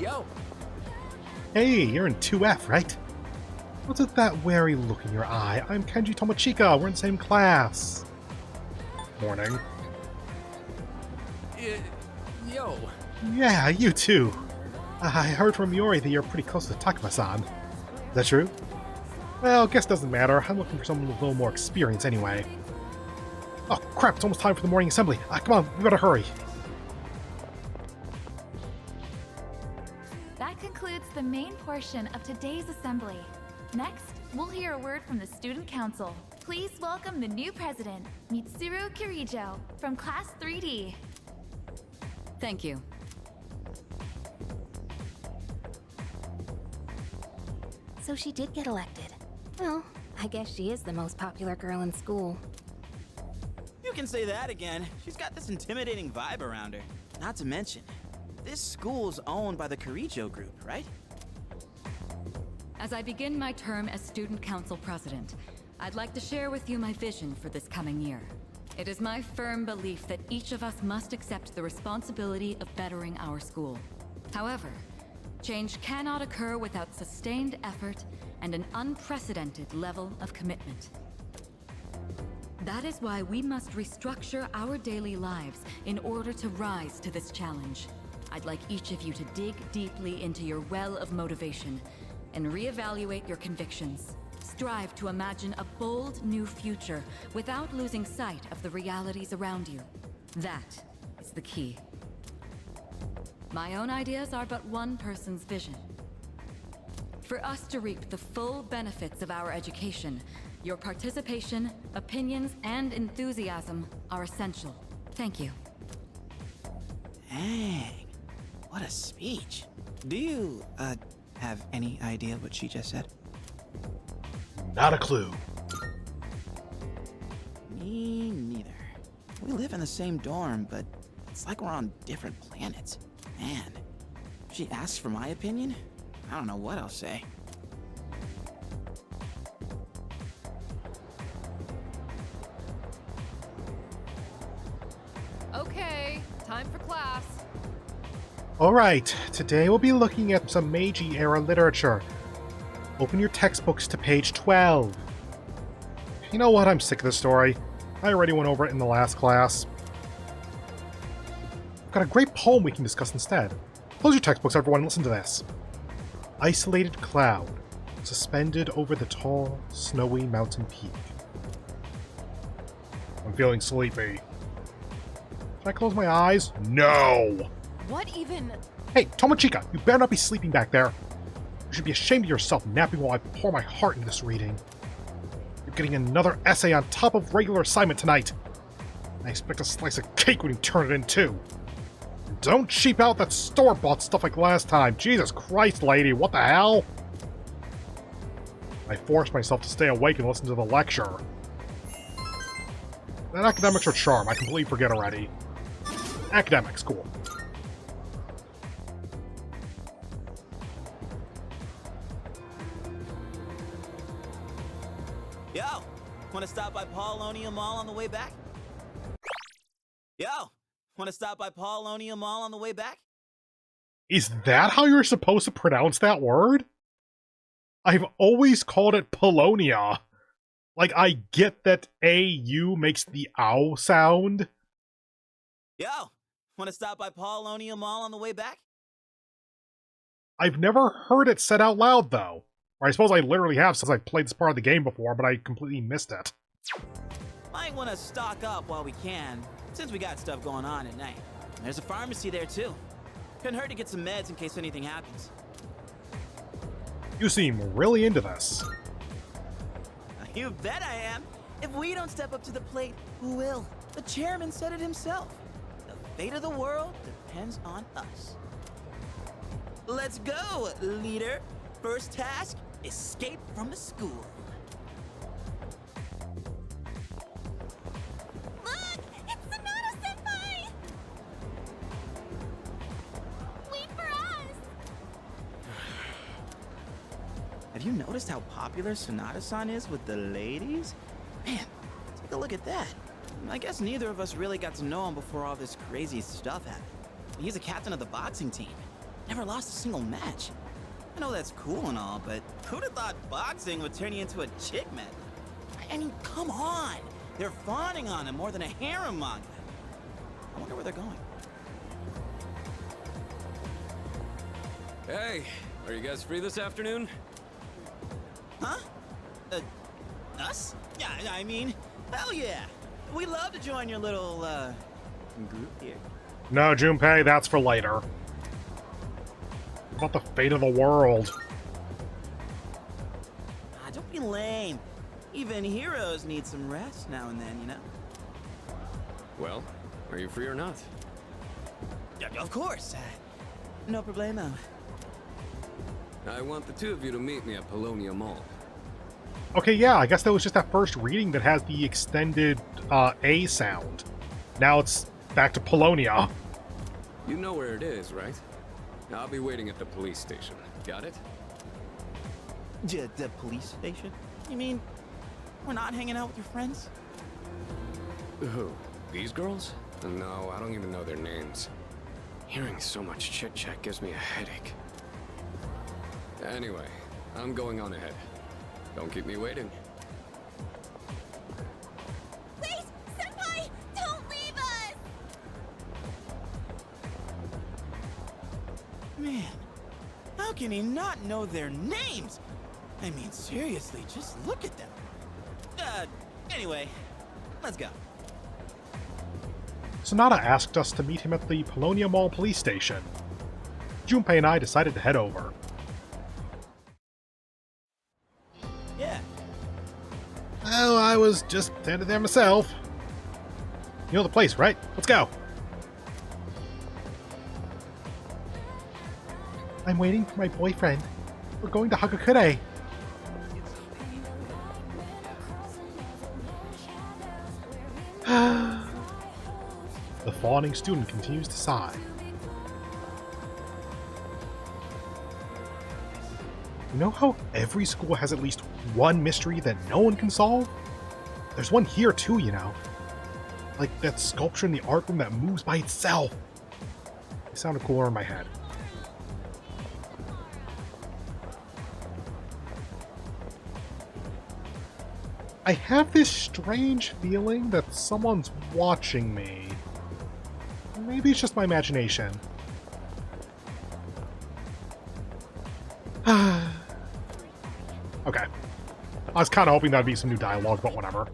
Yo! Hey, you're in 2F, right? What's with that wary look in your eye? I'm Kenji Tomochika. We're in the same class. Morning. Yo! Yeah, you too. I heard from Yori that you're pretty close to Takuma-san. Is that true? Well, guess doesn't matter. I'm looking for someone with a little more experience anyway. Oh crap, it's almost time for the morning assembly. Come on, we better hurry. That concludes the main portion of today's assembly. Next, we'll hear a word from the Student Council. Please welcome the new president, Mitsuru Kirijo, from Class 3D. Thank you. So she did get elected. Well, I guess she is the most popular girl in school. You can say that again. She's got this intimidating vibe around her. Not to mention, this school's owned by the Kirijo group, right? As I begin my term as Student Council President, I'd like to share with you my vision for this coming year. It is my firm belief that each of us must accept the responsibility of bettering our school. However, change cannot occur without sustained effort and an unprecedented level of commitment. That is why we must restructure our daily lives in order to rise to this challenge. I'd like each of you to dig deeply into your well of motivation and reevaluate your convictions. Strive to imagine a bold new future without losing sight of the realities around you. That is the key. My own ideas are but one person's vision. For us to reap the full benefits of our education, your participation, opinions, and enthusiasm are essential. Thank you. Dang, what a speech. Do you, have any idea what she just said? Not a clue. Me neither. We live in the same dorm, but it's like we're on different planets. Man, if she asks for my opinion, I don't know what I'll say. Okay, time for class. Alright, today we'll be looking at some Meiji-era literature. Open your textbooks to page 12. You know what? I'm sick of this story. I already went over it in the last class. I've got a great poem we can discuss instead. Close your textbooks, everyone, and listen to this. Isolated cloud, suspended over the tall, snowy mountain peak. I'm feeling sleepy. Should I close my eyes? No! What even? Hey, Tomochika, you better not be sleeping back there. You should be ashamed of yourself napping while I pour my heart into this reading. You're getting another essay on top of regular assignment tonight. I expect a slice of cake when you turn it in, too. And don't cheap out that store-bought stuff like last time. Jesus Christ, lady, what the hell? I forced myself to stay awake and listen to the lecture. That academics are charm. I completely forget already. Academics, cool. Yo, wanna stop by Paulonia Mall on the way back? Yo, wanna stop by Paulonia Mall on the way back? Is that how you're supposed to pronounce that word? I've always called it Polonia. Like, I get that AU makes the ow sound. Yo, wanna stop by Paulonia Mall on the way back? I've never heard it said out loud, though. Or I suppose I literally have since I played this part of the game before, but I completely missed it. Might wanna stock up while we can, since we got stuff going on at night. There's a pharmacy there too. Couldn't hurt to get some meds in case anything happens. You seem really into this. You bet I am. If we don't step up to the plate, who will? The chairman said it himself. The fate of the world depends on us. Let's go, leader. First task, escape from the school. Look! It's Sonata-senpai! Wait for us! Have you noticed how popular Sonata-san is with the ladies? Man, take a look at that. I guess neither of us really got to know him before all this crazy stuff happened. He's a captain of the boxing team. Never lost a single match. I know that's cool and all, but who'd have thought boxing would turn you into a chick man? I mean, come on! They're fawning on him more than a harem manga. I wonder where they're going. Hey, are you guys free this afternoon? Huh? Us? Yeah, I mean, hell yeah! We'd love to join your little, group here. No, Junpei, that's for later. What about the fate of the world? Ah, don't be lame. Even heroes need some rest now and then, you know? Well, are you free or not? Yeah, of course. No problemo. I want the two of you to meet me at Polonia Mall. Okay, yeah, I guess that was just that first reading that has the extended A sound. Now it's back to Polonia. You know where it is, right? I'll be waiting at the police station. Got it? The police station? You mean we're not hanging out with your friends? Who? These girls? No, I don't even know their names. Hearing so much chit-chat gives me a headache. Anyway, I'm going on ahead. Don't keep me waiting. Wait! Senpai! Don't leave us! Man, how can he not know their names? I mean, seriously, just look at them. Anyway, let's go. Sonata asked us to meet him at the Polonia Mall police station. Junpei and I decided to head over. Yeah. Oh, I was just headed there myself. You know the place, right? Let's go. I'm waiting for my boyfriend. We're going to Hagakure. The fawning student continues to sigh. You know how every school has at least one mystery that no one can solve? There's one here too, you know. Like that sculpture in the art room that moves by itself. It sounded cooler in my head. I have this strange feeling that someone's watching me. Maybe it's just my imagination. Okay. I was kind of hoping that'd be some new dialogue, but whatever.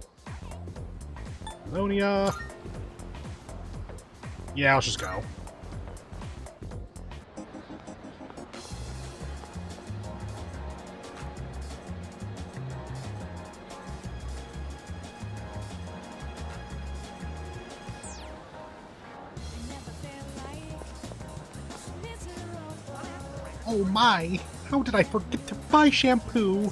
Polonia. Yeah, let's just go. Oh my! How did I forget to buy shampoo?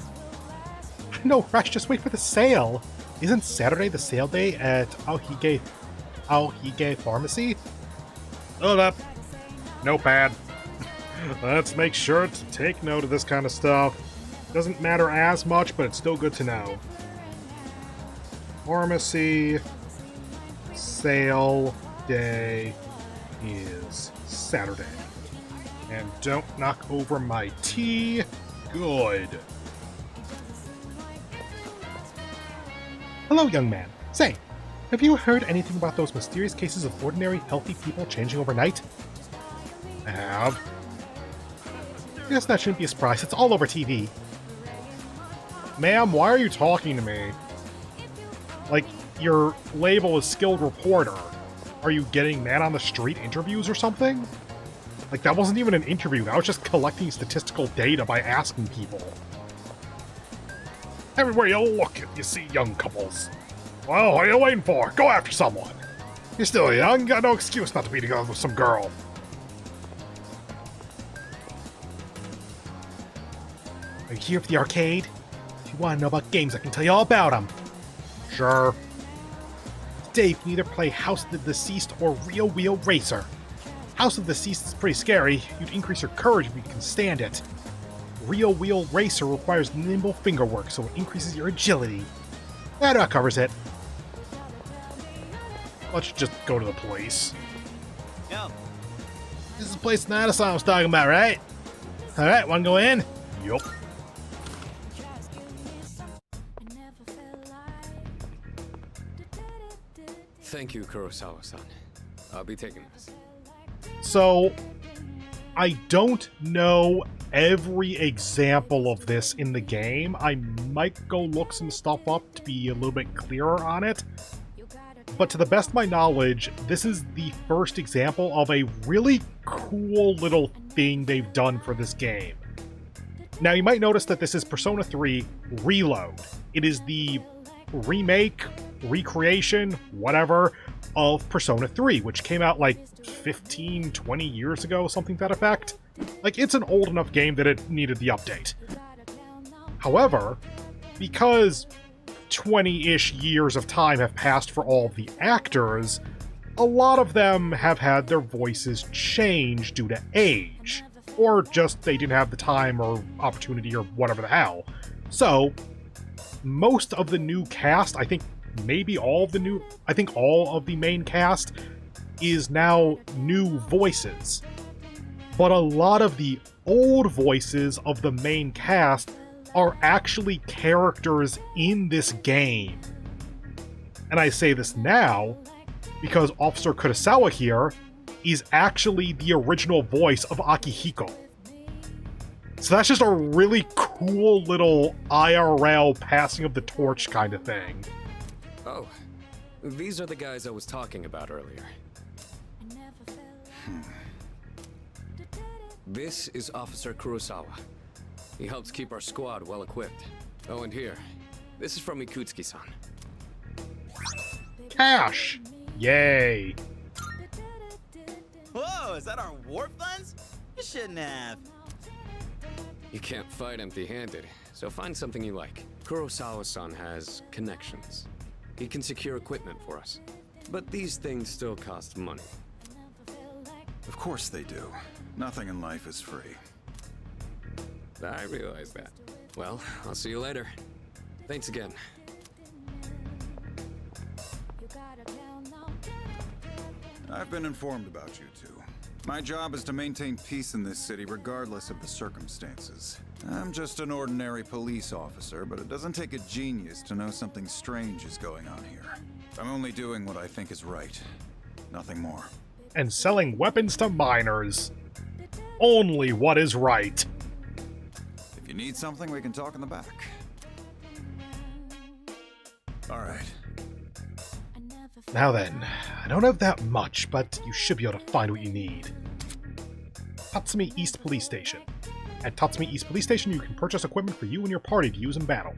No rush, just wait for the sale. Isn't Saturday the sale day at Aohige Pharmacy? Hold up. Notepad. Let's make sure to take note of this kind of stuff. Doesn't matter as much, but it's still good to know. Pharmacy sale day is Saturday. And don't knock over my tea. Good. Hello, young man. Say, have you heard anything about those mysterious cases of ordinary, healthy people changing overnight? I have. Guess that shouldn't be a surprise. It's all over TV. Ma'am, why are you talking to me? Like, your label is skilled reporter. Are you getting man on the street interviews or something? Like, that wasn't even an interview, that was just collecting statistical data by asking people. Everywhere you look, you see young couples. Well, what are you waiting for? Go after someone. You're still young, got no excuse not to be together with some girl. Are you here for the arcade? If you want to know about games, I can tell you all about them. Sure. Today, you can either play House of the Deceased or Real Wheel Racer. House of the Deceased is pretty scary. You'd increase your courage if you can stand it. Real Wheel Racer requires nimble fingerwork, so it increases your agility. That about covers it. Let's just go to the police. Yo. This is the place in Addison I was talking about, right? Alright, wanna go in? Yup. Thank you, Kurosawa-san. I'll be taking this. So, I don't know every example of this in the game. I might go look some stuff up to be a little bit clearer on it. But to the best of my knowledge, this is the first example of a really cool little thing they've done for this game. Now, you might notice that this is Persona 3 Reload. It is the remake, recreation, whatever, of Persona 3, which came out like 15, 20 years ago, something to that effect. Like, it's an old enough game that it needed the update. However, because 20-ish years of time have passed for all of the actors, a lot of them have had their voices changed due to age, or just they didn't have the time or opportunity or whatever the hell. So, most of the new cast, I think all of the main cast is now new voices. But a lot of the old voices of the main cast are actually characters in this game. And I say this now because Officer Kurosawa here is actually the original voice of Akihiko. So that's just a really cool little IRL passing of the torch kind of thing. Oh, these are the guys I was talking about earlier. This is Officer Kurosawa. He helps keep our squad well equipped. Oh, and here, this is from Ikutsuki-san. Cash! Yay! Whoa, is that our war funds? You shouldn't have. You can't fight empty-handed, so find something you like. Kurosawa-san has connections. He can secure equipment for us. But these things still cost money. Of course they do. Nothing in life is free. I realize that. Well, I'll see you later. Thanks again. I've been informed about you two. My job is to maintain peace in this city regardless of the circumstances. I'm just an ordinary police officer, but it doesn't take a genius to know something strange is going on here. I'm only doing what I think is right. Nothing more. And selling weapons to minors. Only what is right. If you need something, we can talk in the back. All right. Now then, I don't have that much, but you should be able to find what you need. Tatsumi East Police Station. At Tatsumi East Police Station, you can purchase equipment for you and your party to use in battle.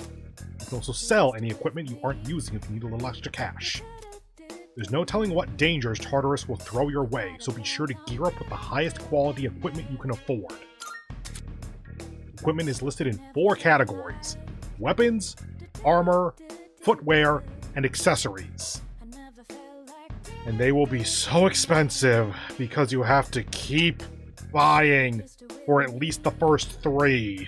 You can also sell any equipment you aren't using if you need a little extra cash. There's no telling what dangers Tartarus will throw your way, so be sure to gear up with the highest quality equipment you can afford. Equipment is listed in 4 categories: weapons, armor, footwear, and accessories. And they will be so expensive because you have to keep buying for at least the first 3.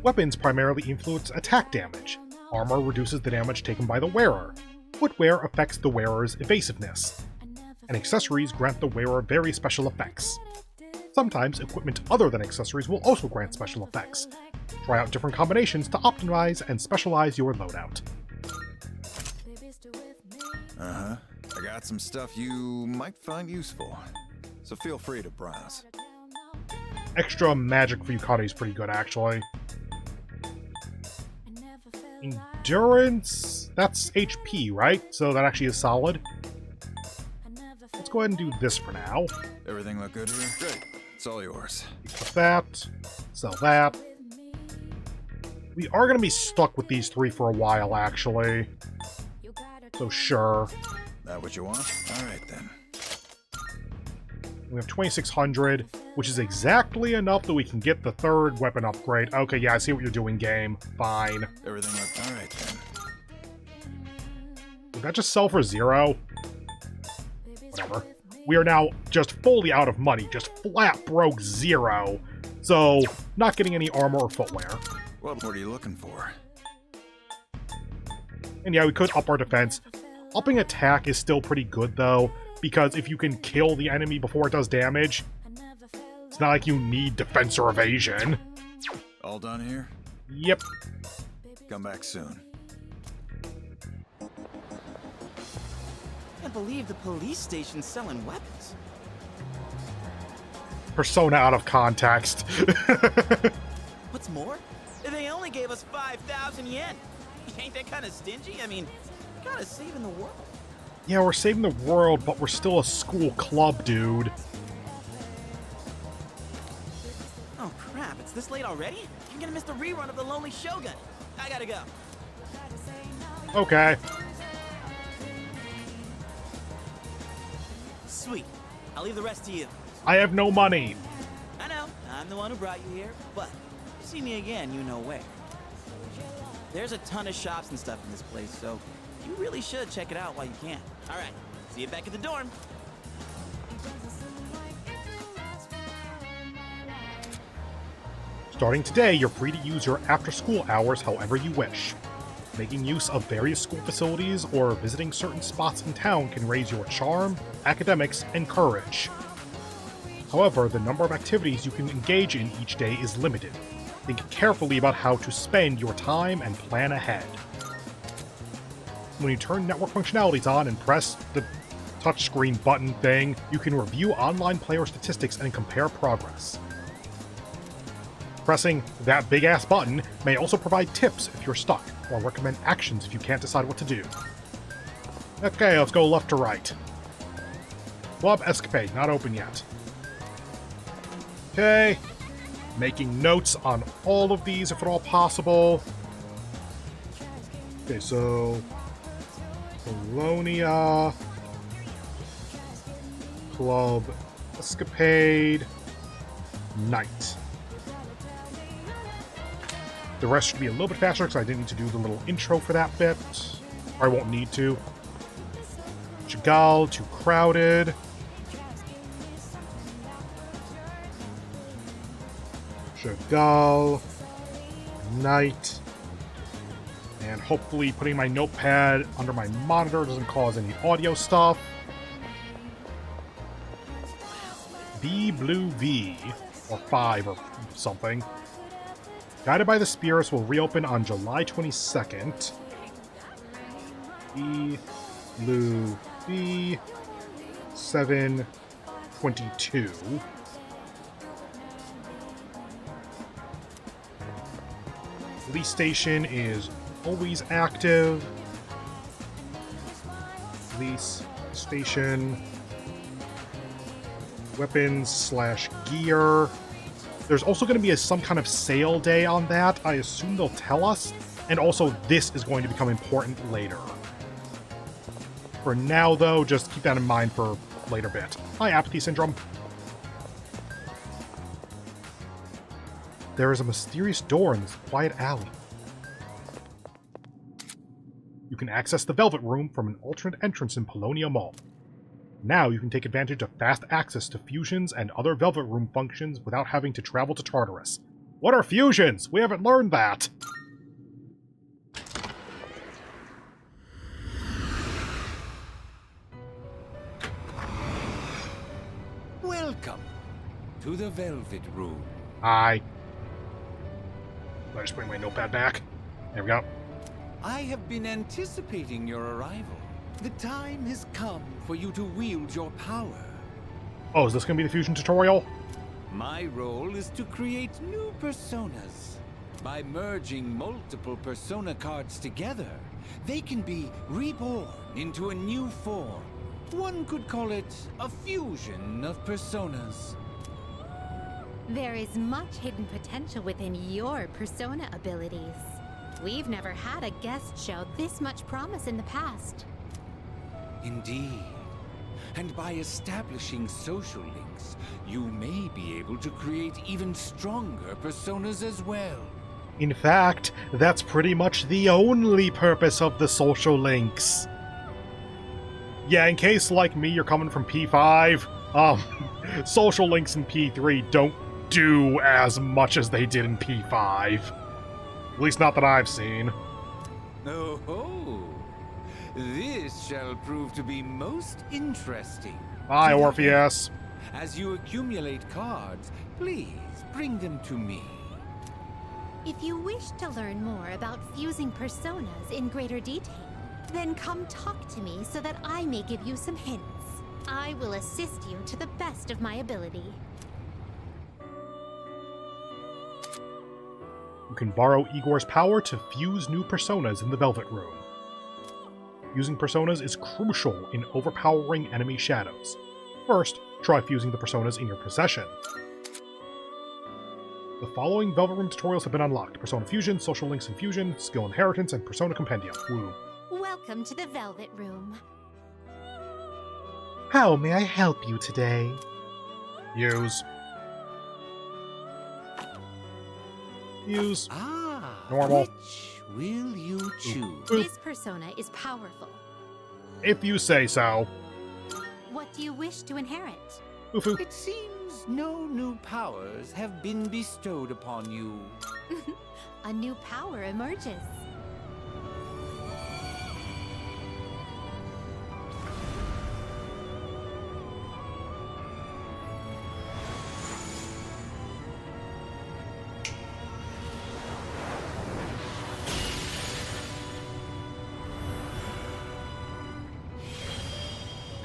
Weapons primarily influence attack damage. Armor reduces the damage taken by the wearer. Footwear affects the wearer's evasiveness. And accessories grant the wearer very special effects. Sometimes equipment other than accessories will also grant special effects. Try out different combinations to optimize and specialize your loadout. Uh-huh. I got some stuff you might find useful, so feel free to browse. Extra magic for Yukari is pretty good, actually. Endurance? That's HP, right? So that actually is solid. Let's go ahead and do this for now. Everything look good here? Great. It's all yours. Put that. Sell that. We are going to be stuck with these 3 for a while, actually. So sure. That what you want? Alright then. We have 2,600, which is exactly enough that we can get the 3rd weapon upgrade. Okay, yeah, I see what you're doing, game. Fine. Everything look alright then. Did that just sell for 0? Whatever. We are now just fully out of money, just flat broke 0. So, not getting any armor or footwear. What are you looking for? And yeah, we could up our defense. Upping attack is still pretty good, though, because if you can kill the enemy before it does damage, it's not like you need defense or evasion. All done here? Yep. Come back soon. Can't believe the police station's selling weapons. Persona out of context. What's more, they only gave us 5,000 yen. Ain't that kind of stingy? I mean, we're kind of saving the world. Yeah, we're saving the world, but we're still a school club, dude. Oh crap, it's this late already? I'm gonna miss the rerun of The Lonely Shogun. I gotta go. Okay. Sweet. I'll leave the rest to you. I have no money. I know, I'm the one who brought you here, but if you see me again, you know where. There's a ton of shops and stuff in this place, so you really should check it out while you can. All right, see you back at the dorm. Starting today, you're free to use your after-school hours however you wish. Making use of various school facilities or visiting certain spots in town can raise your charm, academics, and courage. However, the number of activities you can engage in each day is limited. Think carefully about how to spend your time and plan ahead. When you turn network functionalities on and press the touchscreen button thing, you can review online player statistics and compare progress. Pressing that big-ass button may also provide tips if you're stuck, or recommend actions if you can't decide what to do. Okay, let's go left to right. Club Escapade, not open yet. Okay. Making notes on all of these if at all possible. Okay, so... Colonia... Club Escapade... Night. The rest should be a little bit faster because I didn't need to do the little intro for that bit. Or I won't need to. Chagall, too crowded. Chagall. Night. And hopefully putting my notepad under my monitor doesn't cause any audio stuff. B Blue V. Or 5 or something. Guided by the Spirits will reopen on July 22nd. E Blue B 722. Police station is always active. Police station. Weapons/gear. There's also going to be some kind of sale day on that. I assume they'll tell us. And also, this is going to become important later. For now, though, just keep that in mind for a later bit. Hi, Apathy Syndrome. There is a mysterious door in this quiet alley. You can access the Velvet Room from an alternate entrance in Polonia Mall. Now you can take advantage of fast access to fusions and other Velvet Room functions without having to travel to Tartarus. What are fusions? We haven't learned that! Welcome to the Velvet Room. Hi. Let me just bring my notepad back. There we go. I have been anticipating your arrival. The time has come for you to wield your power. Oh, is this going to be the fusion tutorial? My role is to create new personas. By merging multiple persona cards together, they can be reborn into a new form. One could call it a fusion of personas. There is much hidden potential within your persona abilities. We've never had a guest show this much promise in the past. Indeed. And by establishing social links, you may be able to create even stronger personas as well. In fact, that's pretty much the only purpose of the social links. Yeah, in case, like me, you're coming from P5, social links in P3 don't do as much as they did in P5. At least not that I've seen. Oh ho! This shall prove to be most interesting. Bye, To that Orpheus. end, as you accumulate cards, please bring them to me. If you wish to learn more about fusing personas in greater detail, then come talk to me so that I may give you some hints. I will assist you to the best of my ability. You can borrow Igor's power to fuse new personas in the Velvet Room. Using personas is crucial in overpowering enemy shadows. First, try fusing the personas in your possession. The following Velvet Room tutorials have been unlocked: Persona Fusion, Social Links and Fusion, Skill Inheritance, and Persona Compendium. Woo. Welcome to the Velvet Room. How may I help you today? Use. Use. Ah, Normal. which will you choose? This persona is powerful. If you say so. What do you wish to inherit? Ufu. It seems no new powers have been bestowed upon you. A new power emerges.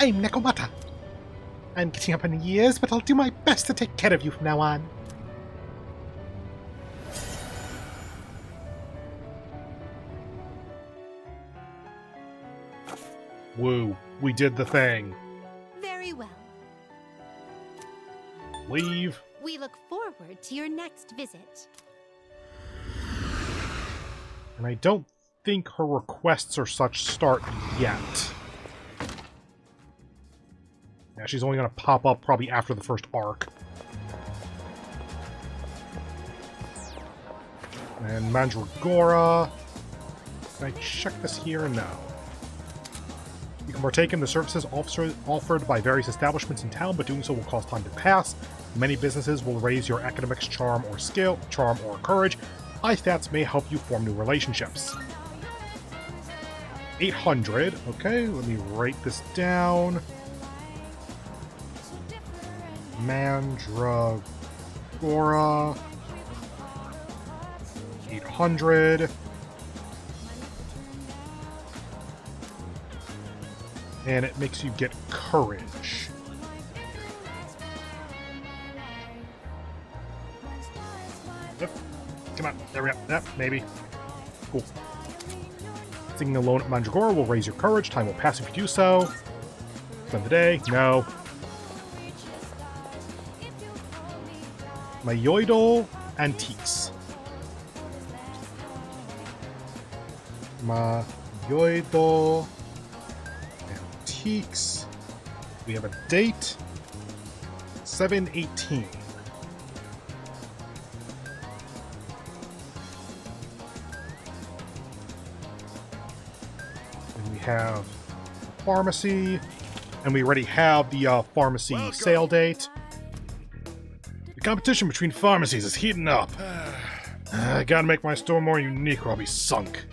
I'm Nekomata. I'm getting up in years, but I'll do my best to take care of you from now on. Woo, we did the thing. Very well. Leave. We look forward to your next visit. And I don't think her requests or such start yet. Yeah, she's only going to pop up probably after the first arc. And Mandragora. Can I check this here? No. You can partake in the services offered by various establishments in town, but doing so will cause time to pass. Many businesses will raise your academics, charm, or skill, charm, or courage. High stats may help you form new relationships. 800. Okay, let me write this down. Mandragora. 800. And it makes you get courage. Yep. Come on. There we go. Yep, maybe. Cool. Singing alone at Mandragora will raise your courage. Time will pass if you do so. Spend the day. No. Mayoidal Antiques. Mayoidal Antiques. We have a date. 7/18. And we have the pharmacy. And we already have the pharmacy sale date. The competition between pharmacies is heating up. I gotta make my store more unique or I'll be sunk.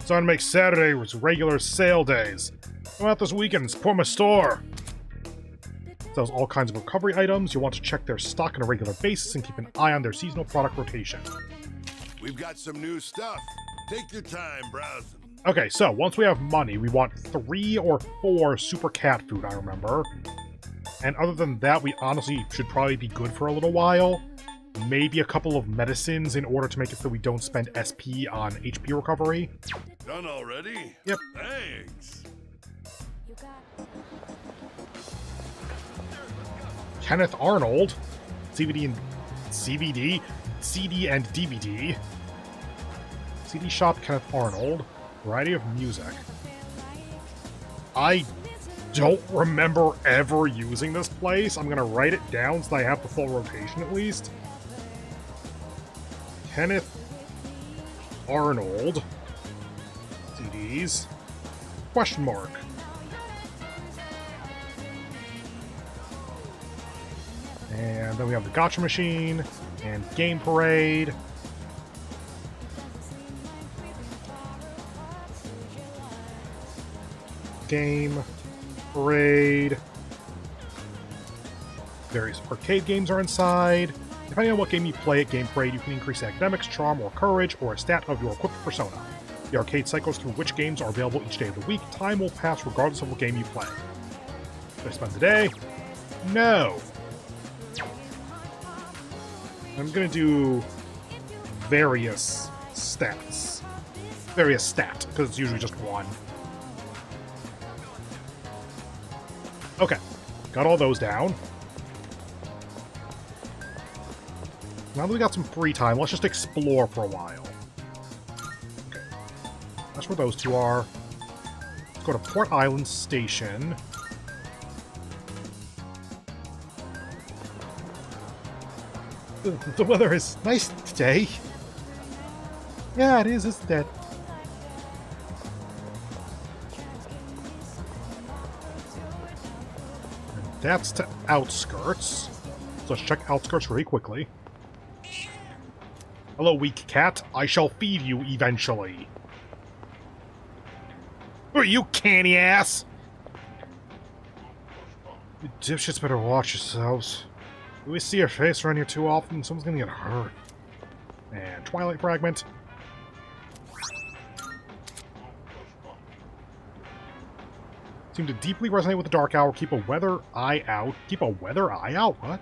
Starting to make Saturdays regular sale days. Come out this weekend and support my store. Sells all kinds of recovery items. You'll want to check their stock on a regular basis and keep an eye on their seasonal product rotation. We've got some new stuff. Take your time browsing. Okay, so once we have money, we want 3 or 4 super cat food, I remember. And other than that, we honestly should probably be good for a little while. Maybe a couple of medicines in order to make it so we don't spend SP on HP recovery. Done already? Yep. Thanks. Kenneth Arnold. CVD and CVD. CD and DVD. CD shop Kenneth Arnold. Variety of music. I don't remember ever using this place. I'm gonna write it down so I have the full rotation at least. Kenneth Arnold. CDs. Question mark. And then we have the Gotcha Machine and Game Parade. game, parade. Various arcade games are inside. Depending on what game you play at Game Parade, you can increase academics, charm, or courage, or a stat of your equipped persona. The arcade cycles through which games are available each day of the week. Time will pass regardless of what game you play. Should I spend the day? No! I'm gonna do various stats. Various stat, because it's usually just one. Okay, got all those down. Now that we got some free time, let's just explore for a while. Okay, that's where those two are. Let's go to Port Island Station. The weather is nice today. Yeah, it is, isn't it? And that's to Outskirts. So let's check Outskirts really quickly. Hello, weak cat. I shall feed you eventually. Who are you, canny ass? You dipshits better watch yourselves. If we see your face around here too often, someone's gonna get hurt. And Twilight Fragment. Seem to deeply resonate with the Dark Hour. Keep a weather eye out. Keep a weather eye out? What?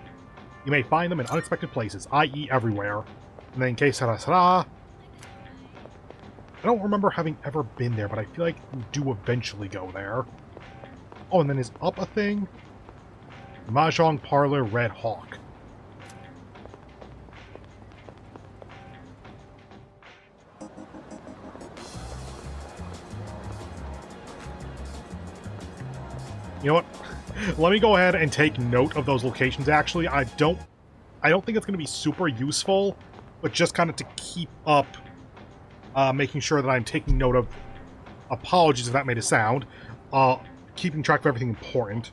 You may find them in unexpected places, i.e. everywhere. And then que sera sera. I don't remember having ever been there, but I feel like we do eventually go there. Oh, and then is up a thing? Mahjong Parlor Red Hawk. You know what? Let me go ahead and take note of those locations, actually. I don't think it's going to be super useful, but just kind of to keep up, making sure that I'm taking note of, apologies if that made a sound, keeping track of everything important.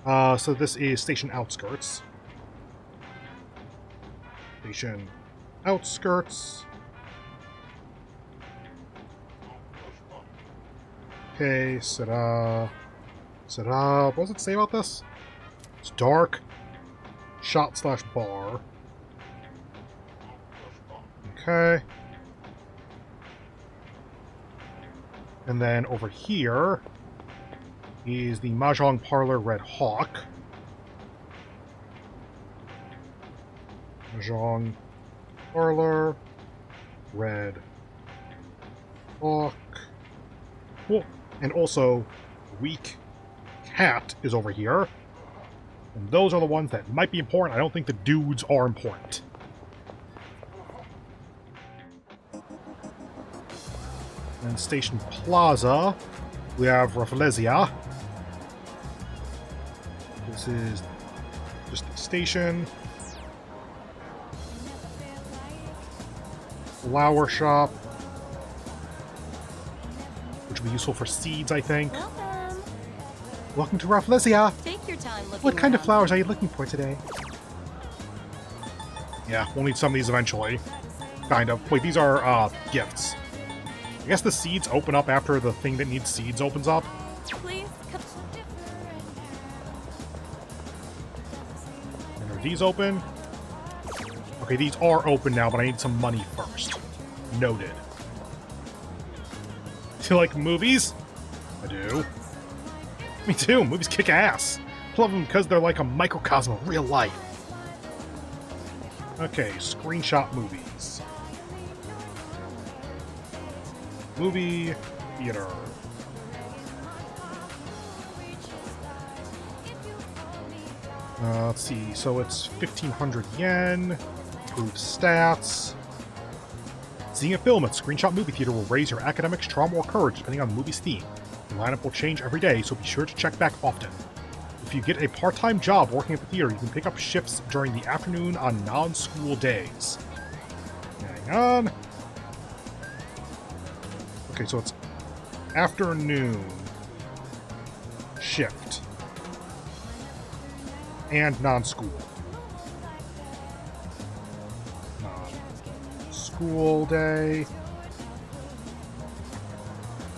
So this is Station Outskirts. Station Outskirts. Okay, what does it say about this? It's dark. Shop/bar. Okay. And then over here is the Mahjong Parlor Red Hawk. Mahjong Parlor Red Hawk. Cool. And also, Weak Cat is over here. And those are the ones that might be important. I don't think the dudes are important. And Station Plaza, we have Rafflesia. This is just the station. Flower shop, which will be useful for seeds, I think. Welcome to Rafflesia. Take your time looking What kind of around. flowers are you looking for today? Yeah, we'll need some of these eventually. Kind of. Wait, these are gifts. I guess the seeds open up after the thing that needs seeds opens up. Please come. And are these open? Okay, these are open now, but I need some money first. Noted. Do you like movies? I do. Me too. Movies kick ass. I love them because they're like a microcosm of real life. Okay, screenshot movies. Movie theater. Let's see. So it's 1,500 yen. Improved stats. Seeing a film at Screenshot Movie Theater will raise your academics, trauma, or courage depending on the movie's theme. The lineup will change every day, so be sure to check back often. If you get a part-time job working at the theater, you can pick up shifts during the afternoon on non-school days. Hang on. Okay, so it's afternoon shift and non-school. Non-school day.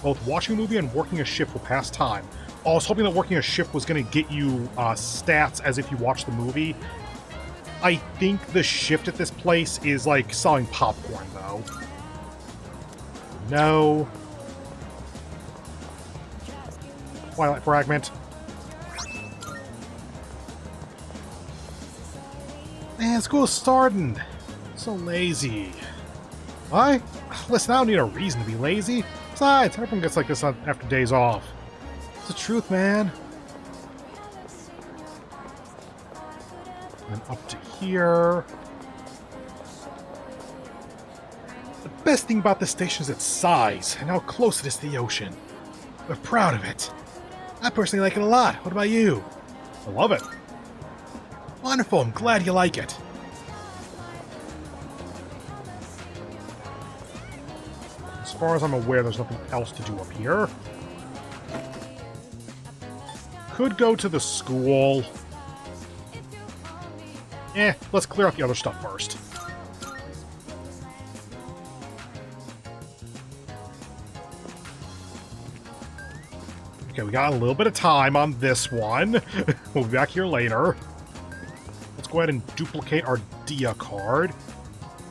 Both watching a movie and working a shift will pass time, I was hoping that working a shift was going to get you stats as if you watched the movie. I think the shift at this place is like selling popcorn, though. No. Twilight Fragment. Man, school's starting. So lazy. Why? Listen, I don't need a reason to be lazy. Besides, everyone gets like this after days off. It's the truth, man. And up to here. The best thing about this station is its size and how close it is to the ocean. We're proud of it. I personally like it a lot. What about you? I love it. Wonderful, I'm glad you like it. As far as I'm aware, there's nothing else to do up here. Could go to the school. Let's clear out the other stuff first. Okay, we got a little bit of time on this one. We'll be back here later. Let's go ahead and duplicate our Dia card.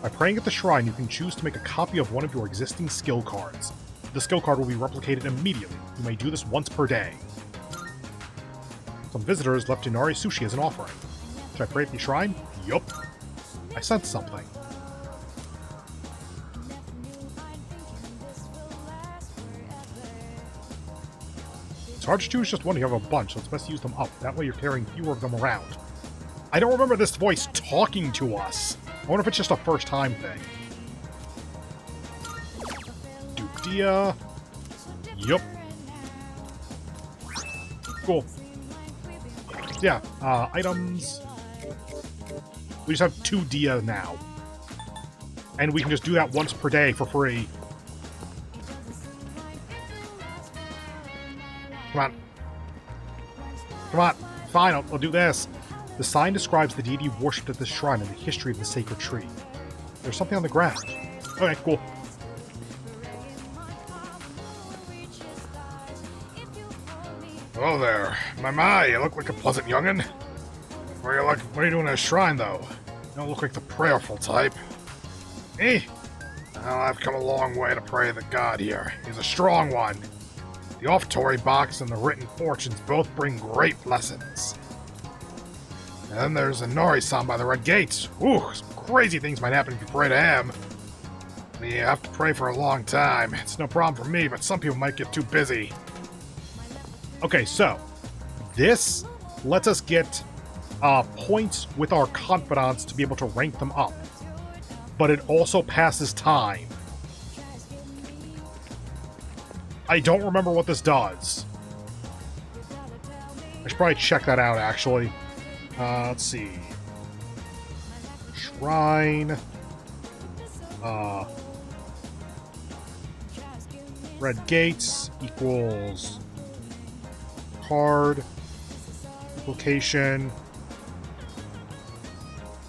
By praying at the shrine, you can choose to make a copy of one of your existing skill cards. The skill card will be replicated immediately. You may do this once per day. Some visitors left Inari sushi as an offering. Should I pray at the shrine? Yup. I sensed something. Charge 2 is just one, you have a bunch, so it's best to use them up. That way you're carrying fewer of them around. I don't remember this voice talking to us. I wonder if it's just a first-time thing. Duke Dia. Yup. Cool. Yeah, items. We just have 2 Dia now. And we can just do that once per day for free. Come on. Come on. Fine, I'll do this. The sign describes the deity worshipped at this shrine and the history of the sacred tree. There's something on the ground. Okay, cool. Hello there. My, you look like a pleasant young'un. What are you doing at a shrine, though? You don't look like the prayerful type. Me? Well, I've come a long way to pray to the god here. He's a strong one. The offertory box and the written fortunes both bring great blessings. And then there's Inari-san by the Red Gates. Ooh, some crazy things might happen if you pray to him. You have to pray for a long time. It's no problem for me, but some people might get too busy. Okay, so this lets us get points with our confidants to be able to rank them up. But it also passes time. I don't remember what this does. I should probably check that out, actually. Let's see. Shrine. Red Gates equals card. Duplication.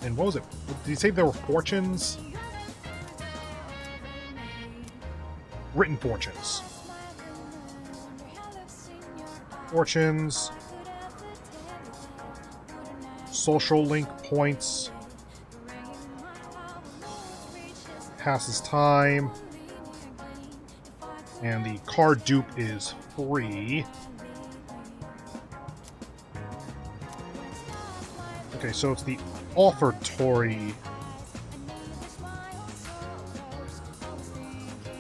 And what was it? Did he say there were fortunes? Written fortunes. Fortunes. Social link points. Passes time. And the card dupe is free. Okay, so it's the offertory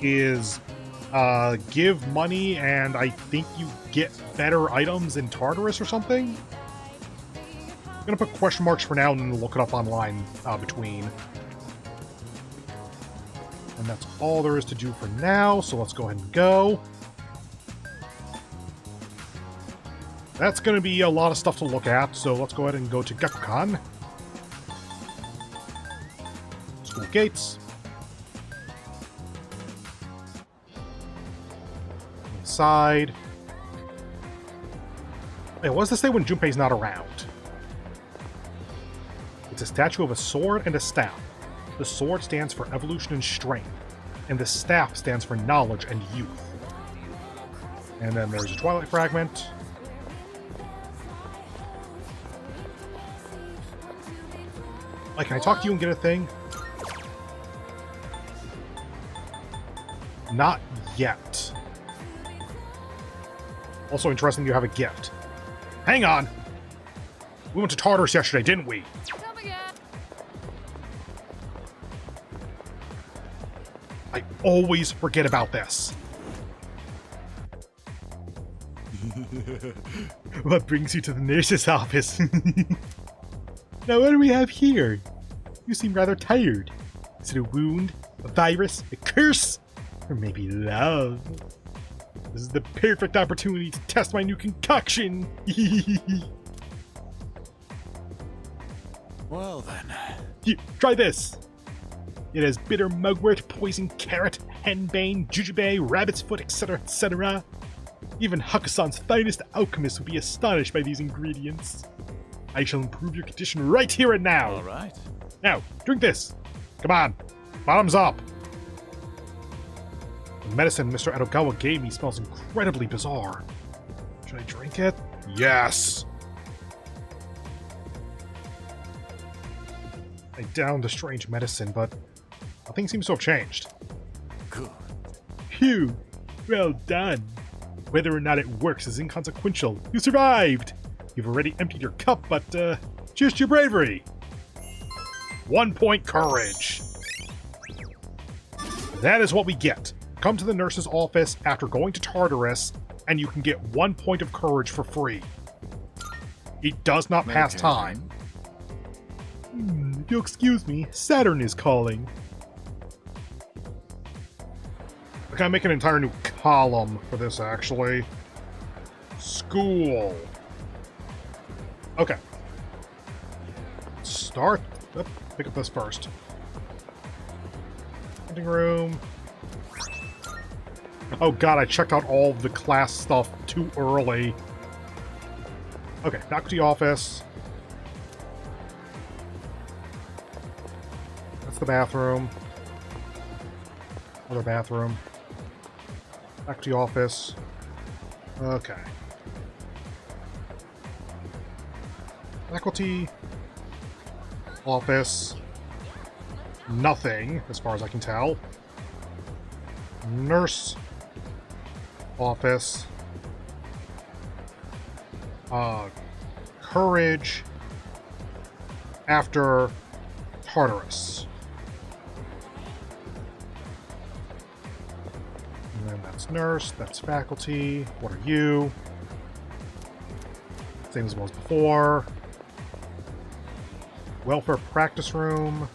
is give money and I think you get better items in Tartarus or something? I'm gonna put question marks for now and then look it up online between. And that's all there is to do for now, so let's go ahead and go. That's going to be a lot of stuff to look at, so let's go ahead and go to Gekukan. School gates. Inside. Wait, what does this say when Junpei's not around? It's a statue of a sword and a staff. The sword stands for evolution and strength, and the staff stands for knowledge and youth. And then there's a Twilight Fragment. Like, can I talk to you and get a thing? Not yet. Also interesting you have a gift. Hang on! We went to Tartarus yesterday, didn't we? Come again. I always forget about this. What brings you to the nurse's office? Now what do we have here? You seem rather tired. Is it a wound? A virus? A curse? Or maybe love? This is the perfect opportunity to test my new concoction! Well then. Here, try this! It has bitter mugwort, poison carrot, henbane, jujube, rabbit's foot, etc., etc. Even Hakusan's finest alchemist would be astonished by these ingredients. I shall improve your condition right here and now! Alright. Now, drink this! Come on! Bottoms up! The medicine Mr. Edogawa gave me smells incredibly bizarre. Should I drink it? Yes! I downed the strange medicine, but nothing seems to have changed. Good. Phew! Well done! Whether or not it works is inconsequential. You survived! You've already emptied your cup, but, cheers to your bravery! 1 point courage! That is what we get. Come to the nurse's office after going to Tartarus, and you can get 1 point of courage for free. It does not pass Okay. time. If you'll excuse me, Saturn is calling. I gotta make an entire new column for this, actually. School. Okay. Start. Pick up this first. Printing room. Oh god, I checked out all of the class stuff too early. Okay, faculty office. That's the bathroom. Other bathroom. Faculty office. Okay. Faculty office. Nothing, as far as I can tell. Nurse office. Courage after Tartarus. And then that's nurse, that's faculty. What are you? Same as it was before. Welfare practice room.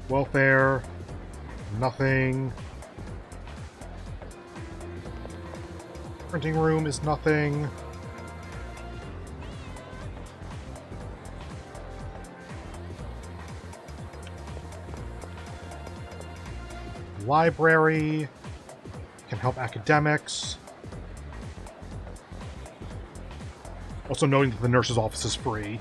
Welfare. Nothing. Printing room is nothing. Library. Can help academics. Also noting that the nurse's office is free.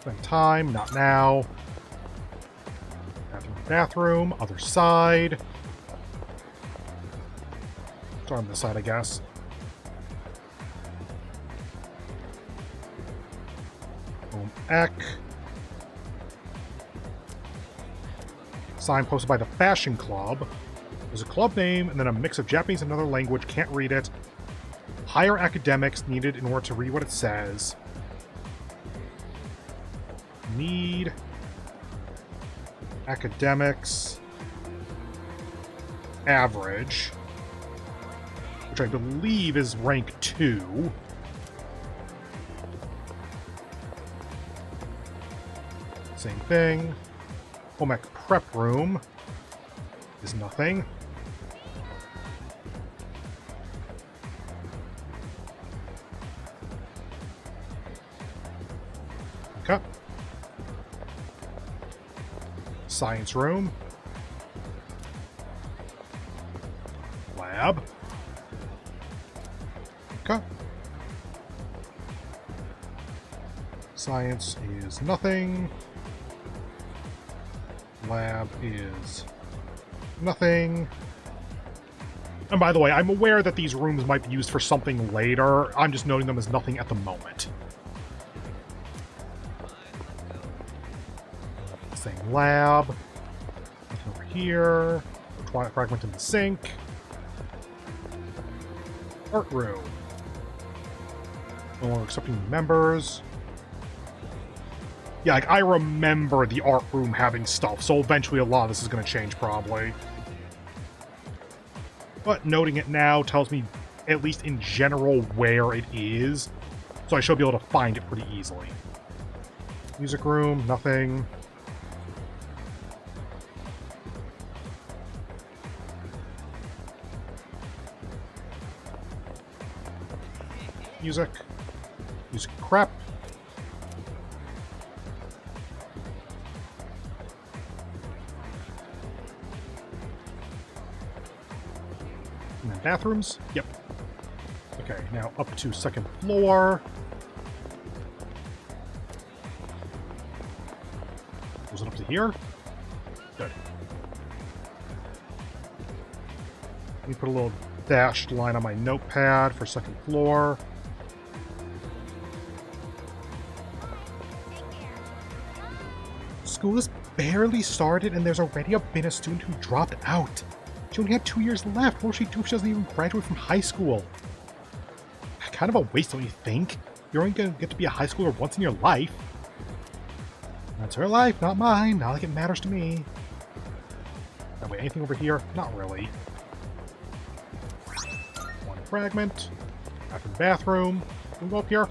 Spend time, not now. Bathroom, other side. Start on this side, I guess. Home Ec. Sign posted by the Fashion Club. There's a club name and then a mix of Japanese and another language. Can't read it. Higher academics needed in order to read what it says. Need academics average, which I believe is rank 2. Same thing. Home Ec prep room is nothing. Okay. Science room. Lab. Okay. Science is nothing. Lab is nothing. And by the way, I'm aware that these rooms might be used for something later. I'm just noting them as nothing at the moment. Same lab. Nothing over here. Twilight fragment in the sink. Art room. No longer accepting members. Yeah, like, I remember the art room having stuff, so eventually a lot of this is going to change, probably. But noting it now tells me, at least in general, where it is, so I should be able to find it pretty easily. Music room, nothing. Music. Music crap. And then bathrooms? Yep. Okay, now up to second floor. Was it up to here? Good. Let me put a little dashed line on my notepad for second floor. School has barely started and there's already been a student who dropped out. She only had 2 years left. What will she do if she doesn't even graduate from high school? Kind of a waste, don't you think? You're only going to get to be a high schooler once in your life. That's her life, not mine. Not like it matters to me. Oh, wait, anything over here? Not really. One fragment. Bathroom. Can we go up here?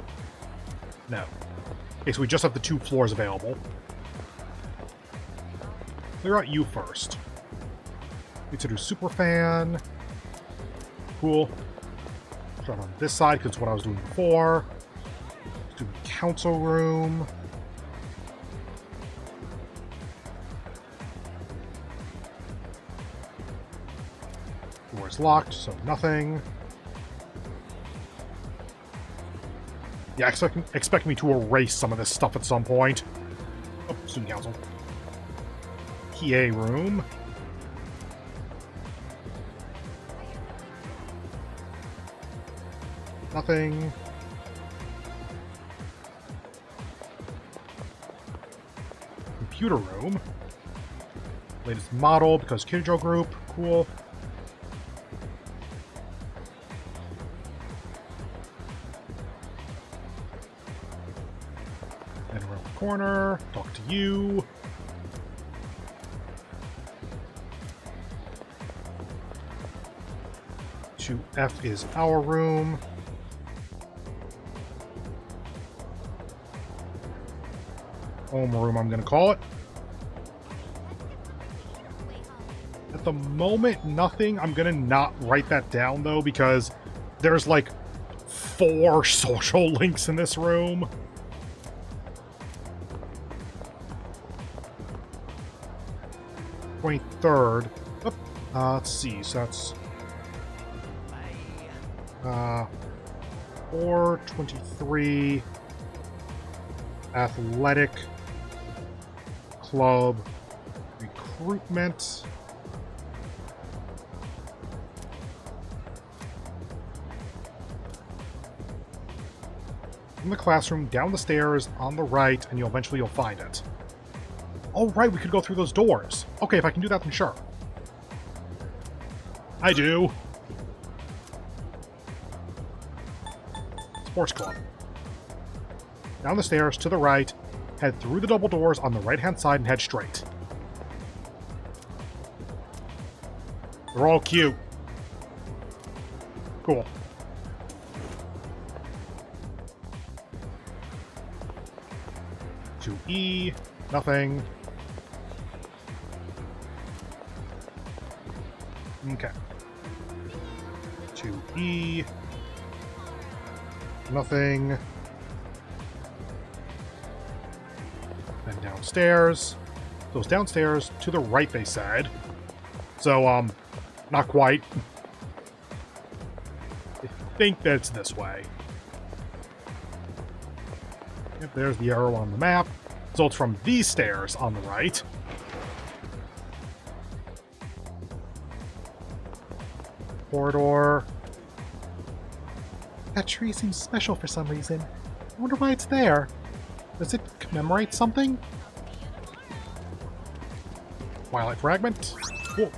No. Okay, so we just have the 2 floors available. Clear out you first. Need to do Superfan. Cool. Start on this side, because it's what I was doing before. Let's do the council room. Door's locked, so nothing. Yeah, expect me to erase some of this stuff at some point. Oh, student council. PA room. Nothing. Computer room. Latest model because Kirijo group. Cool. And around the corner. Talk to you. F is our room. Home room, I'm going to call it. At the moment, nothing. I'm going to not write that down, though, because there's, like, 4 social links in this room. (23rd). Let's see. So that's 423 athletic club recruitment. In the classroom, down the stairs, on the right, and you'll find it. Oh, right, we could go through those doors. Okay, if I can do that, then sure. I do. Sports club. Down the stairs, to the right, head through the double doors on the right-hand side and head straight. They're all cute. Cool. To E, nothing. Okay. To E, nothing. Then downstairs. Those downstairs to the right, they said. So, not quite. I think that it's this way. Yep, there's the arrow on the map. So it's from these stairs on the right. corridor. That tree seems special for some reason. I wonder why it's there. Does it commemorate something? Twilight fragment. Whoa.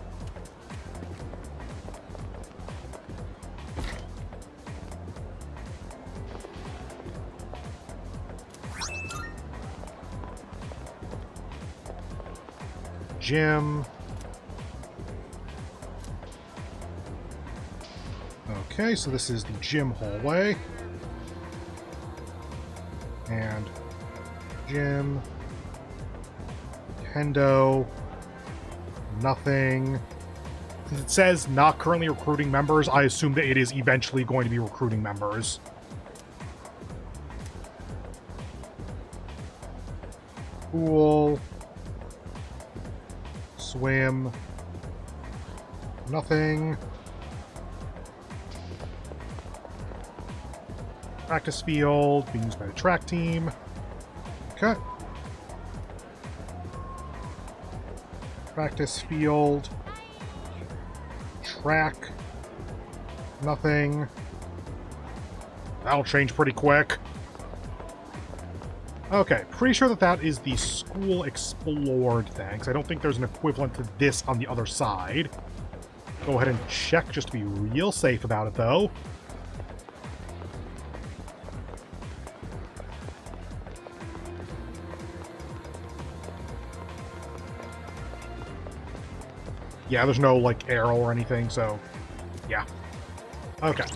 Gym. Okay, so this is the gym hallway. And gym. Kendo. Nothing. Since it says not currently recruiting members, I assume that it is eventually going to be recruiting members. Pool. Swim. Nothing. Practice field, being used by the track team. Okay. Practice field. Track. Nothing. That'll change pretty quick. Okay, pretty sure that that is the school explored thing, 'cause I don't think there's an equivalent to this on the other side. Go ahead and check just to be real safe about it, though. Yeah, there's no, like, arrow or anything, so... yeah. Okay.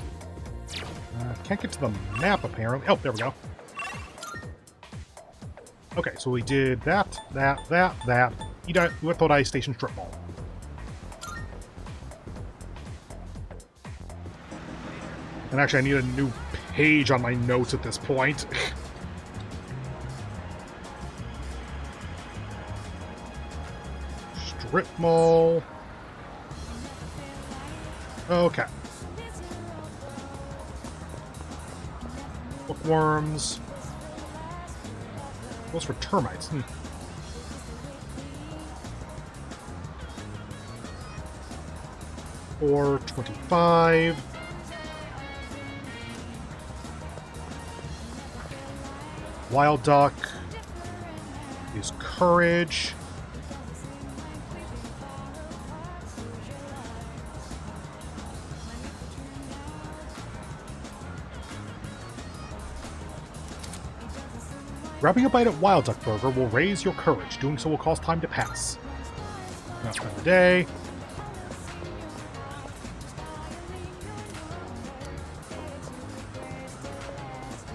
Can't get to the map, apparently. Oh, there we go. Okay, so we did that. Iwatodai Station Strip Mall. And actually, I need a new page on my notes at this point. Strip Mall. Okay. Bookworms. Those for termites. 425. Wild duck is courage. Grabbing a bite at Wild Duck Burger will raise your courage. Doing so will cause time to pass. Not for the day.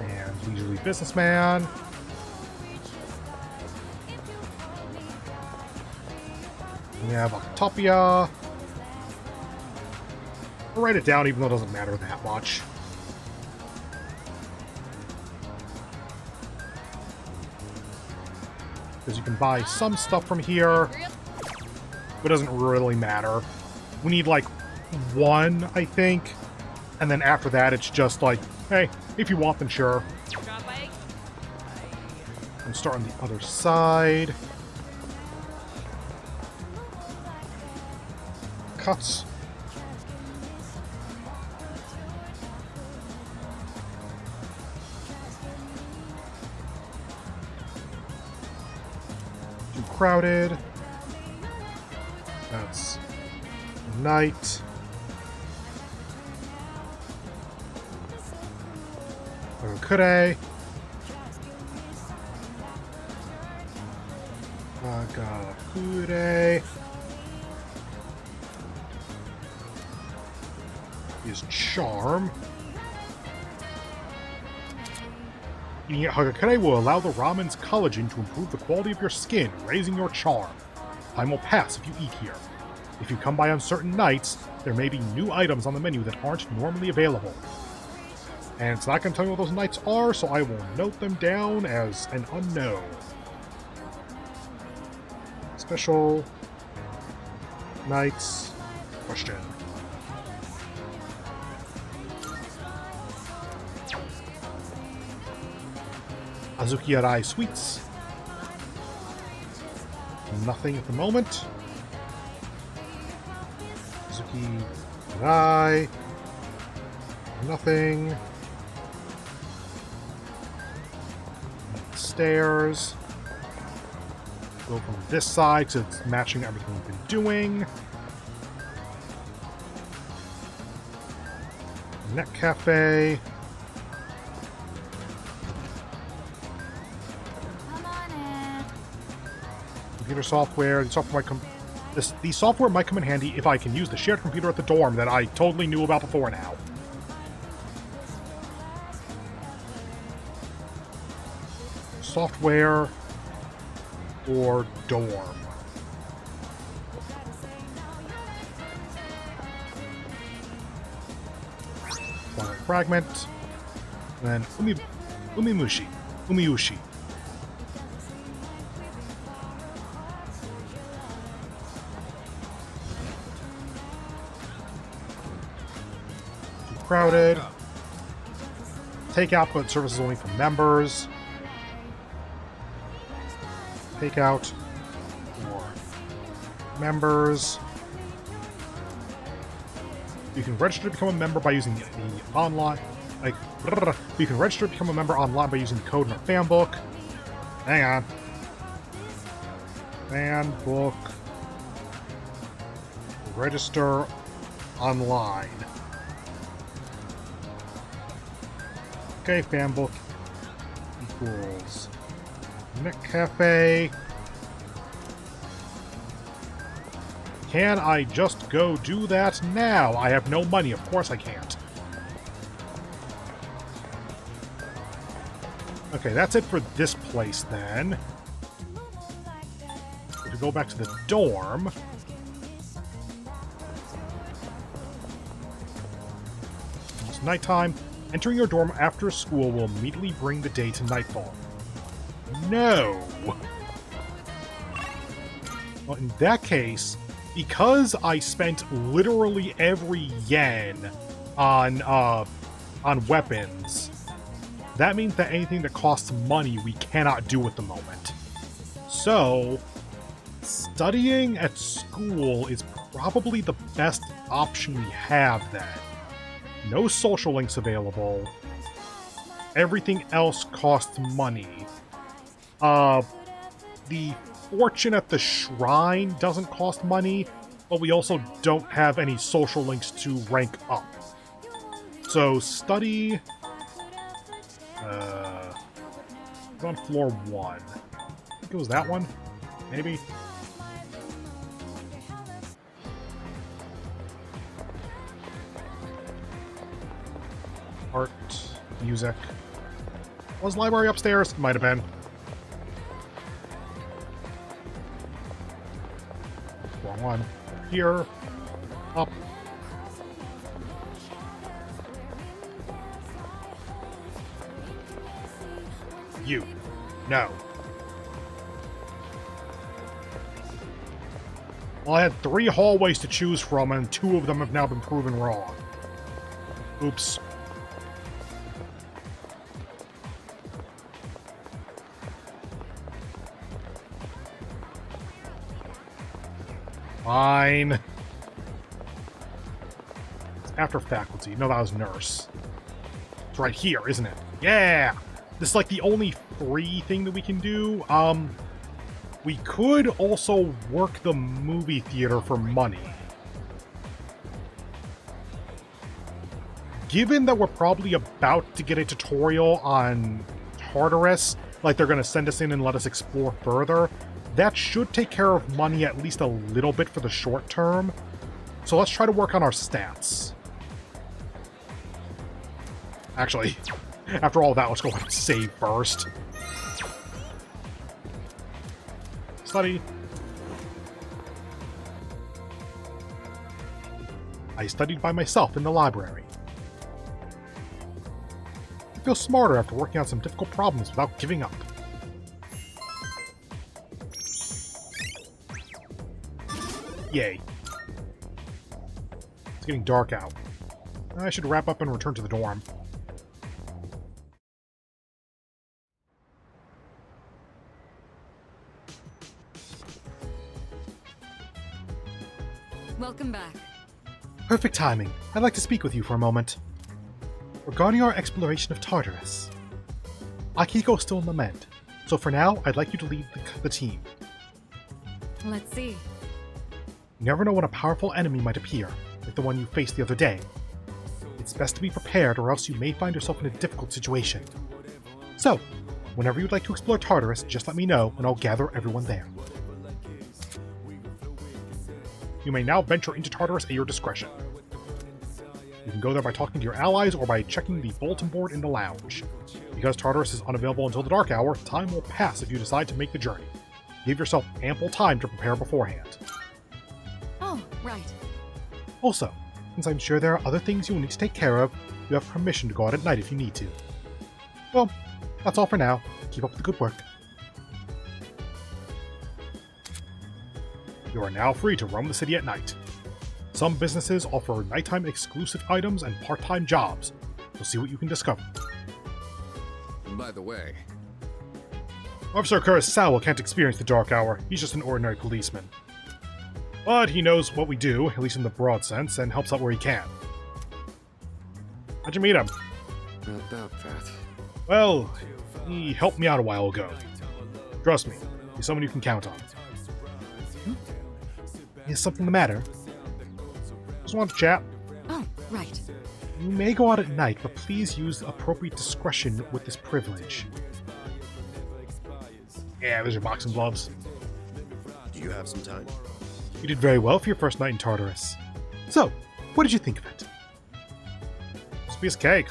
And leisurely businessman. We have Octopia. I'll write it down even though it doesn't matter that much. Because you can buy some stuff from here, but it doesn't really matter. We need, like, one, I think, and then after that, it's just like, hey, if you want them, sure. I'm start on the other side. Cuts. Crowded. That's night. Okure. Agakure is charm. Eating at Hagakure will allow the ramen's collagen to improve the quality of your skin, raising your charm. Time will pass if you eat here. If you come by on certain nights, there may be new items on the menu that aren't normally available. And it's not going to tell me what those nights are, so I will note them down as an unknown. Special nights question. Azuki Arai Sweets. Nothing at the moment. Azuki I. Nothing. Stairs. Go from this side because it's matching everything we've been doing. Net cafe. Come on in. Computer software. The software might come in handy if I can use the shared computer at the dorm that I totally knew about before now. Software or dorm. One fragment. And then Umiushi. Too crowded. Takeout, but services only for members. Takeout for members. You can register to become a member by using the online. You can register to become a member online by using the code in our fan book. Hang on. Fan book. Register online. Okay, fan book equals Net Cafe. Can I just go do that now? I have no money. Of course I can't. Okay, that's it for this place then. If we go back to the dorm. It's nighttime. Entering your dorm after school will immediately bring the day to nightfall. No! Well, in that case, because I spent literally every yen on weapons, that means that anything that costs money we cannot do at the moment. So, studying at school is probably the best option we have then. No social links available. Everything else costs money. The fortune at the shrine doesn't cost money, but we also don't have any social links to rank up. So, study... it's on floor 1. I think it was that one? Maybe? Art, music. Was library upstairs? Might have been. Wrong one. Here. Up. You. No. Well, I had 3 hallways to choose from, and 2 of them have now been proven wrong. Oops. Fine. It's after faculty. No, that was nurse. It's right here, isn't it? Yeah! This is like the only free thing that we can do. We could also work the movie theater for money. Given that we're probably about to get a tutorial on Tartarus, like they're going to send us in and let us explore further, that should take care of money at least a little bit for the short term. So let's try to work on our stats. Actually, after all that, let's go ahead and save first. Study. I studied by myself in the library. I feel smarter after working on some difficult problems without giving up. Yay. It's getting dark out. I should wrap up and return to the dorm. Welcome back. Perfect timing. I'd like to speak with you for a moment. Regarding our exploration of Tartarus. Akiko's still in lament, so for now, I'd like you to lead the team. Let's see. You never know when a powerful enemy might appear, like the one you faced the other day. It's best to be prepared, or else you may find yourself in a difficult situation. So, whenever you'd like to explore Tartarus, just let me know, and I'll gather everyone there. You may now venture into Tartarus at your discretion. You can go there by talking to your allies or by checking the bulletin board in the lounge. Because Tartarus is unavailable until the dark hour, time will pass if you decide to make the journey. Give yourself ample time to prepare beforehand. Oh, right. Also, since I'm sure there are other things you will need to take care of, you have permission to go out at night if you need to. Well, that's all for now. Keep up the good work. You are now free to roam the city at night. Some businesses offer nighttime exclusive items and part-time jobs. So see what you can discover. By the way, Officer Kurosawa can't experience the dark hour. He's just an ordinary policeman. But he knows what we do, at least in the broad sense, and helps out where he can. How'd you meet him? about that. Well, he helped me out a while ago. Trust me, he's someone you can count on. Is something the matter? Just want to chat. Oh, right. You may go out at night, but please use appropriate discretion with this privilege. Yeah, there's your boxing gloves. Do you have some time? You did very well for your first night in Tartarus. So, what did you think of it? Just a piece of cake.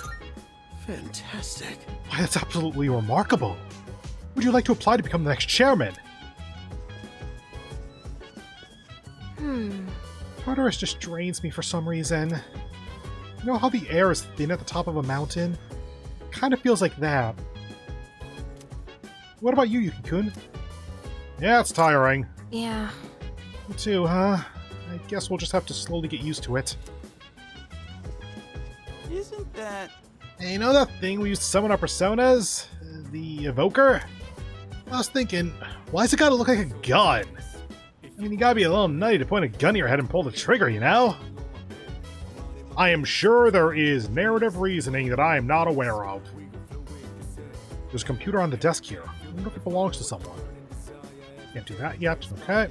Fantastic. Why, that's absolutely remarkable. Would you like to apply to become the next chairman? Tartarus just drains me for some reason. You know how the air is thin at the top of a mountain? Kind of feels like that. What about you, Yuki-kun? Yeah, it's tiring. Yeah. Me too, huh? I guess we'll just have to slowly get used to it. Isn't that... Hey, you know that thing we used to summon our personas? The evoker? I was thinking, why's it gotta look like a gun? I mean, you gotta be a little nutty to point a gun to your head and pull the trigger, you know? I am sure there is narrative reasoning that I am not aware of. There's a computer on the desk here. I wonder if it belongs to someone. Can't do that yet. Okay.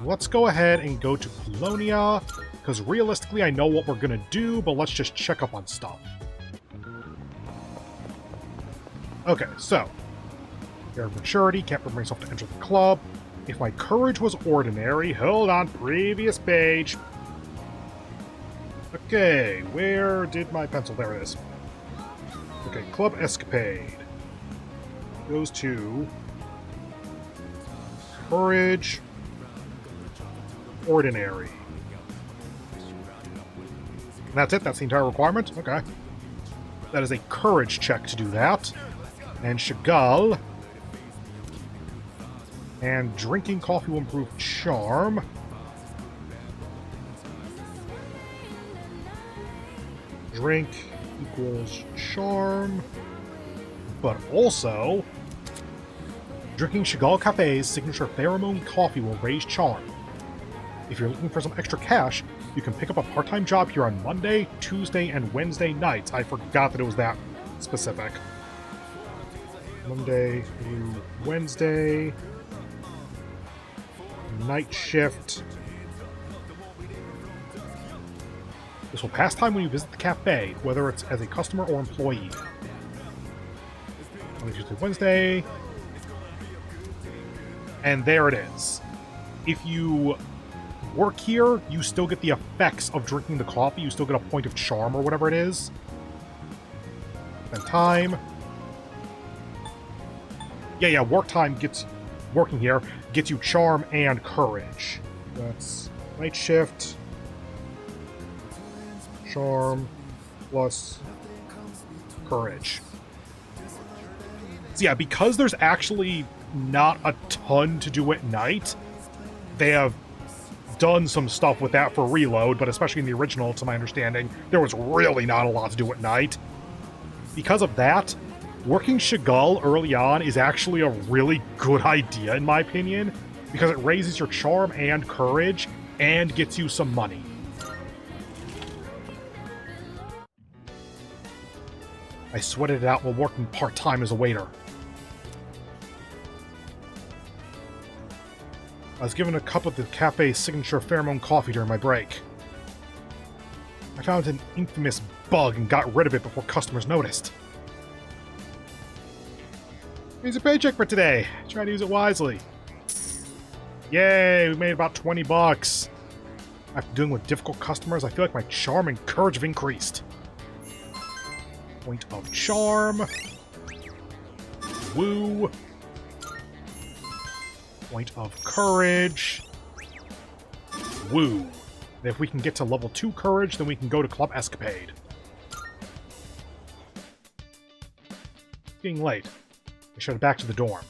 Let's go ahead and go to Colonia, because realistically I know what we're gonna do, but let's just check up on stuff. Okay, so. Air of maturity, can't bring myself to enter the club. If my courage was ordinary, hold on, previous page. Okay, where did my pencil? There it is. Okay, Club Escapade. Goes to... Courage... Ordinary. And that's it? That's the entire requirement? Okay. That is a courage check to do that. And Chagall... And drinking coffee will improve charm. Drink equals charm. But also, drinking Chagall Cafe's signature pheromone coffee will raise charm. If you're looking for some extra cash, you can pick up a part-time job here on Monday, Tuesday, and Wednesday nights. I forgot that it was that specific. Monday through Wednesday. Night shift. This will pass time when you visit the cafe, whether it's as a customer or employee. Monday, Tuesday, Wednesday. And there it is. If you work here, you still get the effects of drinking the coffee. You still get a point of charm or whatever it is. Spend time. Yeah, work time gets... Working here gets you charm and courage. That's night shift. Charm plus courage. So yeah, because there's actually not a ton to do at night, they have done some stuff with that for Reload, but especially in the original, to my understanding, there was really not a lot to do at night. Because of that, working Chagall early on is actually a really good idea, in my opinion, because it raises your charm and courage and gets you some money. I sweated it out while working part-time as a waiter. I was given a cup of the cafe's signature pheromone coffee during my break. I found an infamous bug and got rid of it before customers noticed. Here's a paycheck for today. Try to use it wisely. Yay, we made about 20 bucks. After dealing with difficult customers, I feel like my charm and courage have increased. Point of charm. Woo. Point of courage. Woo. And if we can get to level 2 courage, then we can go to Club Escapade. It's getting late. I should head back to the dorm.